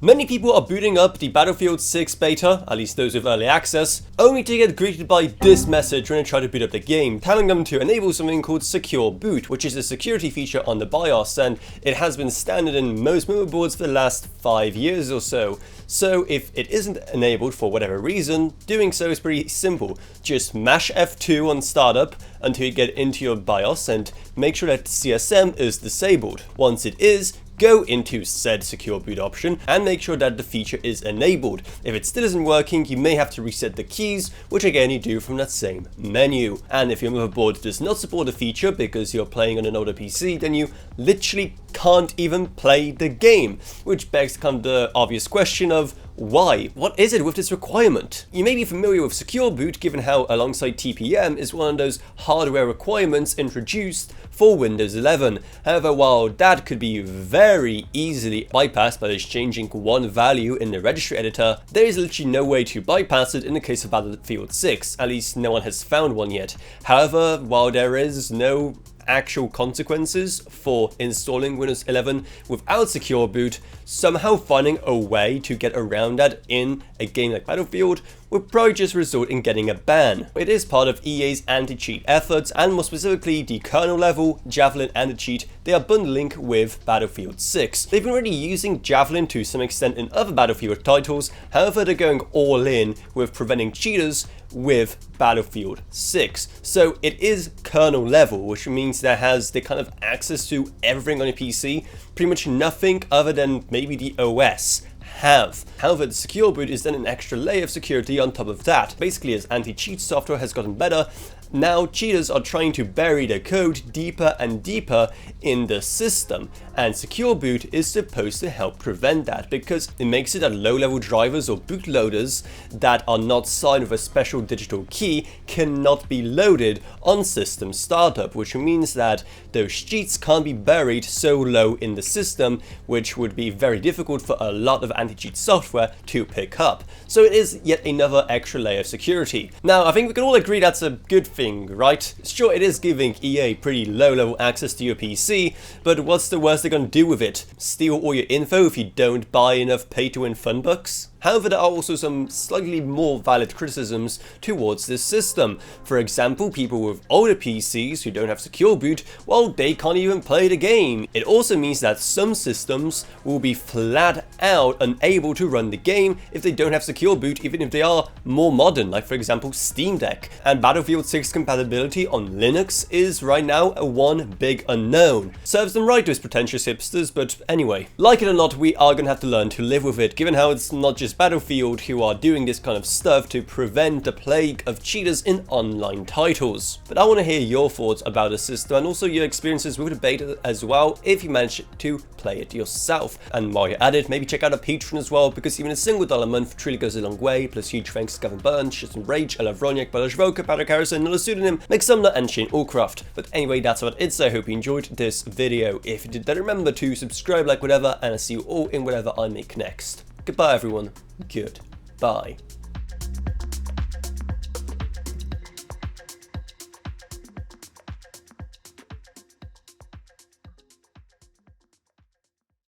Many people are booting up the Battlefield 6 beta, at least those with early access, only to get greeted by this message when they try to boot up the game, telling them to enable something called Secure Boot, which is a security feature on the BIOS, and it has been standard in most motherboards for the last 5 years or so. So if it isn't enabled for whatever reason, doing so is pretty simple. Just mash F2 on startup until you get into your BIOS and make sure that CSM is disabled. Once it is, go into said secure boot option and make sure that the feature is enabled. If it still isn't working, you may have to reset the keys, which again you do from that same menu. And if your motherboard does not support the feature because you're playing on an older PC, then you literally can't even play the game, which begs kind of the obvious question of why? What is it with this requirement? You may be familiar with Secure Boot, given how alongside TPM is one of those hardware requirements introduced for Windows 11. However, while that could be very easily bypassed by just changing one value in the registry editor, there is literally no way to bypass it in the case of Battlefield 6, at least no one has found one yet. However, while there is no actual consequences for installing Windows 11 without Secure Boot, somehow finding a way to get around that in a game like Battlefield would probably just result in getting a ban. It is part of EA's anti-cheat efforts, and more specifically the kernel level Javelin anti-cheat they are bundling with Battlefield 6. They've been already using Javelin to some extent in other Battlefield titles, however they're going all in with preventing cheaters with Battlefield 6. So it is kernel level, which means that has the kind of access to everything on your PC, pretty much nothing other than maybe the OS have. However, the Secure Boot is then an extra layer of security on top of that. Basically, as anti-cheat software has gotten better, now cheaters are trying to bury their code deeper and deeper in the system, and Secure Boot is supposed to help prevent that because it makes it that low-level drivers or bootloaders that are not signed with a special digital key cannot be loaded on system startup, which means that those cheats can't be buried so low in the system, which would be very difficult for a lot of anti-cheat software to pick up. So it is yet another extra layer of security. Now, I think we can all agree that's a good thing, right? Sure, it is giving EA pretty low-level access to your PC, but what's the worst they're gonna do with it? Steal all your info if you don't buy enough pay-to-win fun bucks? However, there are also some slightly more valid criticisms towards this system. For example, people with older PCs who don't have Secure Boot, well, they can't even play the game. It also means that some systems will be flat out unable to run the game if they don't have Secure Boot, even if they are more modern, like for example Steam Deck. And Battlefield 6 compatibility on Linux is right now a one big unknown. Serves them right, those pretentious hipsters, but anyway. Like it or not, we are gonna have to learn to live with it, given how it's not just Battlefield who are doing this kind of stuff to prevent the plague of cheaters in online titles. But I want to hear your thoughts about the system and also your experiences with the beta as well if you managed to play it yourself. And while you're at it, maybe check out our Patreon as well, because even a $1 a month truly goes a long way. Plus huge thanks to Gavin Burns, Shitson Rage, Ella Vroniak, Balash Voka, Patrick Harrison, Nilla Pseudonym, Mick Sumner, and Shane Allcroft. But anyway, that's about it, so I hope you enjoyed this video. If you did, then remember to subscribe, like, whatever, and I'll see you all in whatever I make next. Goodbye everyone. Goodbye.